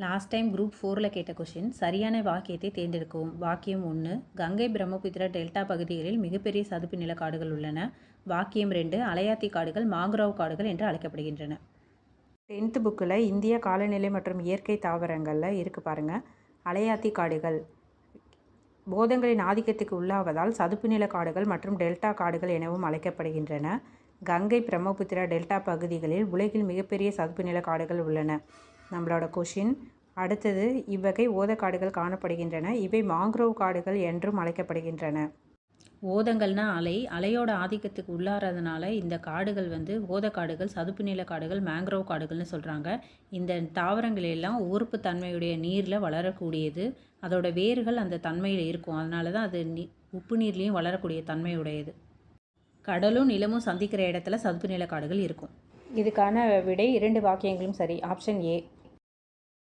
Last time group 4ல் கேட்ட question சரியான வாக்கியத்தை தேர்ந்தெடுக்கவும். வாக்கியம் 1, கங்கை பிரம்மபுத்திரா டெல்டா பகுதிகளில் மிகப்பெரிய சதுப்பு நில காடுகள் உள்ளன. வாக்கியம் 2, அலையாத்தி காடுகள் மாங்குரோவ் காடுகள் என்று அழைக்கப்படுகின்றன. 10th புக்கில் இந்திய காலநிலை மற்றும் இயற்கை தாவரங்களில் இருக்குது பாருங்கள். அலையாத்தி காடுகள் போதங்களின் ஆதிக்கத்துக்கு உள்ளாவதால் சதுப்பு நில காடுகள் மற்றும் டெல்டா காடுகள் எனவும் அழைக்கப்படுகின்றன. கங்கை பிரம்மபுத்திரா டெல்டா பகுதிகளில் உலகில் மிகப்பெரிய சதுப்பு நில காடுகள் உள்ளன. நம்மளோட கொஷின் அடுத்தது, இவ்வகை ஓதக்காடுகள் காணப்படுகின்றன. இவை மாங்குரோவ் காடுகள் என்றும் அழைக்கப்படுகின்றன. ஓதங்கள்னா அலையோட ஆதிக்கத்துக்கு உள்ளாறதுனால இந்த காடுகள் ஓதக்காடுகள், சதுப்பு நில காடுகள், மேங்க்ரோவ் காடுகள்னு சொல்கிறாங்க. இந்த தாவரங்கள் எல்லாம் ஊர்ப்பு தன்மையுடைய நீரில் வளரக்கூடியது. அதோட வேர்கள் அந்த தன்மையில் இருக்கும். அதனால தான் அது உப்பு நீர்லேயும் வளரக்கூடிய தன்மையுடையது. கடலும் நிலமும் சந்திக்கிற இடத்துல சதுப்பு நில காடுகள் இருக்கும். இதுக்கான விடை 2 வாக்கியங்களும் சரி. Option A.